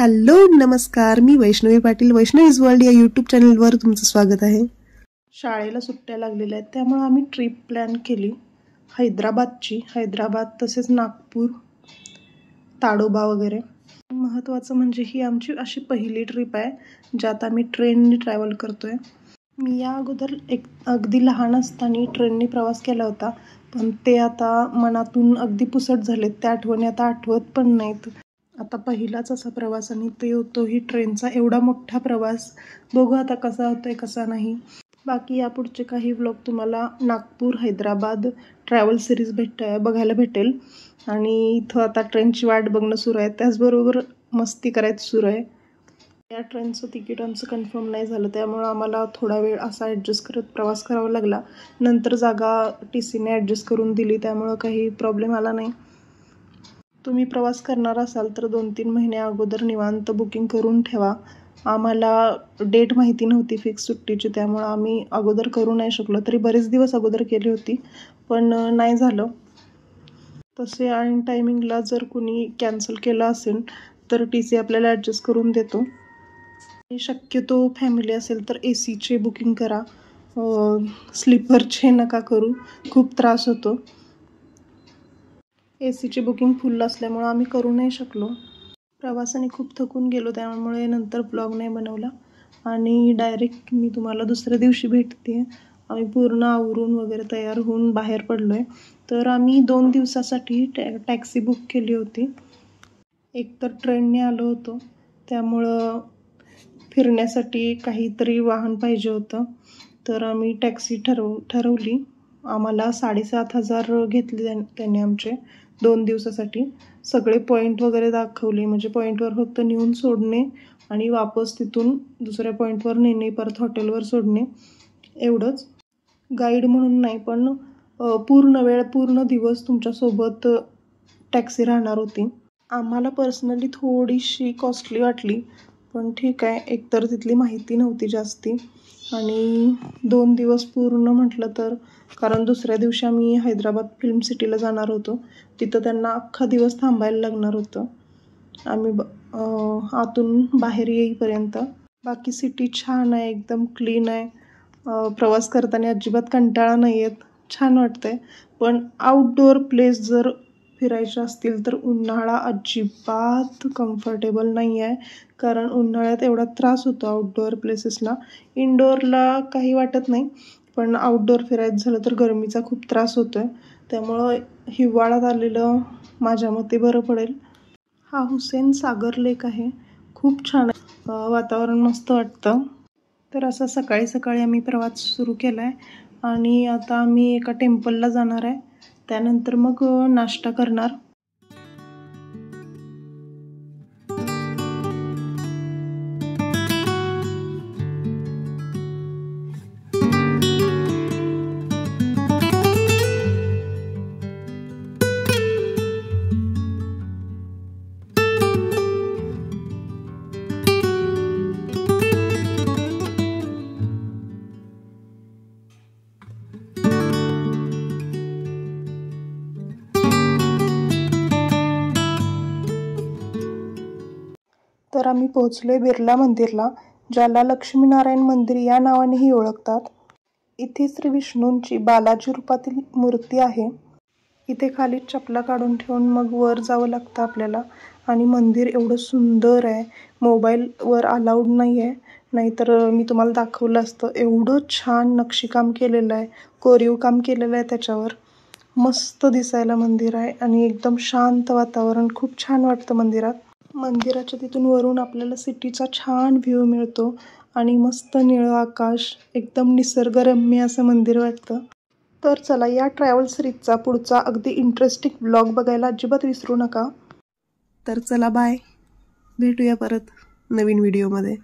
Hello नमस्कार, मी Vaishnavi Patil, Vaishnavis world या YouTube चॅनलवर तुमचं स्वागत आहे। शाळेला सुट्ट्या लागलेल्या आहेत त्यामुळे आम्ही ट्रिप प्लॅन केली हैदराबादची। हैदराबाद तसेच नागपूर, ताडोबा वगैरे। महत्त्वाचं म्हणजे ही आमची अशी पहिली ट्रिप आहे ज्यात आम्ही ट्रेनने ट्रॅव्हल करतोय। मी या अगोदर अगदी लहान असताना ट्रेनने प्रवास केला होता, पण ते आता मनातून अगदी पुसट झालेत। त्या आठवणी आता आठवत पण नाहीत। आता पहिलाच असा प्रवास आणि तोही ट्रेनचा एवढा मोठा प्रवास। बघू आता कसा होतोय कसा नाही। बाकी यापुढचे काही व्लॉग तुम्हाला नागपूर हैदराबाद ट्रॅव्हल सिरीज बघायला भेटेल। आणि इथं आता ट्रेनची वाट बघणं सुरू आहे, त्याचबरोबर मस्ती करायचं सुरू आहे। या ट्रेनचं तिकीट आमचं कन्फर्म नाही झालं, त्यामुळं आम्हाला थोडा वेळ असा ॲडजस्ट करत प्रवास करावा लागला। नंतर जागा TCने ॲडजस्ट करून दिली, त्यामुळं काही प्रॉब्लेम आला नाही। तुम्ही प्रवास करणार असाल तर 2-3 महिने अगोदर निवांत बुकिंग करून ठेवा। आम्हाला डेट माहिती नव्हती फिक्स सुट्टीची, त्यामुळं आम्ही अगोदर करू नाही शकलो। तरी बरेच दिवस अगोदर केली होती, पण नाही झालं। तसे ऐन टायमिंगला जर कुणी कॅन्सल केलं असेल तर TC आपल्याला ॲडजस्ट करून देतो। शक्यतो फॅमिली असेल तर ACचे बुकिंग करा, स्लीपरचे नका करू, खूप त्रास होतो। ACची बुकिंग फुल असल्यामुळं आम्ही करू नाही शकलो। प्रवासाने खूप थकून गेलो, त्यामुळे नंतर ब्लॉग नाही बनवला आणि डायरेक्ट मी तुम्हाला दुसऱ्या दिवशी भेटते। आम्ही पूर्ण आवरून वगैरे तयार होऊन बाहेर पडलो आहे। तर आम्ही 2 दिवसासाठी टॅक्सी बुक केली होती। एकतर ट्रेनने आलो होतो, त्यामुळं फिरण्यासाठी काहीतरी वाहन पाहिजे होतं, तर आम्ही टॅक्सी ठरवली। आम्हाला 7,500 घेतले त्यांनी आमचे 2 दिवसासाठी। सगळे पॉईंट वगैरे दाखवले, म्हणजे पॉईंटवर फक्त नेऊन सोडणे आणि वापस तिथून दुसऱ्या पॉईंटवर नेणे, परत हॉटेलवर सोडणे, एवढंच। गाईड म्हणून नाही, पण पूर्ण वेळ पूर्ण दिवस तुमच्यासोबत टॅक्सी राहणार होती। आम्हाला पर्सनली थोडीशी कॉस्टली वाटली, पण ठीक आहे, एकतर तिथली माहिती नव्हती जास्ती आणि 2 दिवस पूर्ण म्हटलं तर, कारण दुसऱ्या दिवशी आम्ही हैदराबाद फिल्म सिटीला जाणार होतो, तिथं त्यांना अख्खा दिवस थांबायला लागणार होतं आम्ही आतून बाहेर येईपर्यंत। बाकी सिटी छान आहे, एकदम क्लीन आहे। प्रवास करताना अजिबात कंटाळा नाही येत, छान वाटतंय। पण आउटडोअर प्लेस जर फिरायचे असतील तर उन्हाळा अजिबात कम्फर्टेबल नाही आहे, कारण उन्हाळ्यात एवढा त्रास होतो आउटडोअर प्लेसेसला। इनडोअरला काही वाटत नाही, पण आउटडोअर फिरायचं झालं तर गरमीचा खूप त्रास होतोय, त्यामुळं हिवाळ्यात आलेलं माझ्या मते बरं पडेल। हा हुसेन सागर लेक आहे, खूप छान आहे, वातावरण मस्त वाटतं। तर असं सकाळी सकाळी आम्ही प्रवास सुरू केला आहे आणि आता आम्ही एका टेम्पलला जाणार आहे, त्यानंतर मग नाश्ता करणार। तर आम्ही पोहोचलोय बिर्ला मंदिरला, ज्याला लक्ष्मीनारायण मंदिर या नावानेही ओळखतात। इथे श्री विष्णूंची बालाजी रूपातील मूर्ती आहे। इथे खाली चपला काढून ठेवून मग वर जावं लागतं आपल्याला, आणि मंदिर एवढं सुंदर आहे। मोबाईलवर अलाउड नाही आहे, नाहीतर मी तुम्हाला दाखवलं असतं। एवढं छान नक्षीकाम केलेलं आहे, कोरीव काम केलेलं आहे त्याच्यावर, मस्त दिसायला मंदिर आहे आणि एकदम शांत वातावरण, खूप छान वाटतं मंदिरात। मंदिराच्या तिथून वरून आपल्याला सिटीचा छान व्ह्यू मिळतो आणि मस्त निळं आकाश, एकदम निसर्गरम्य असं मंदिर वाटतं। तर चला, या ट्रॅव्हल सिरीजचा पुढचा अगदी इंटरेस्टिंग व्लॉग बघायला अजिबात विसरू नका। तर चला, बाय, भेटूया परत नवीन व्हिडिओमध्ये।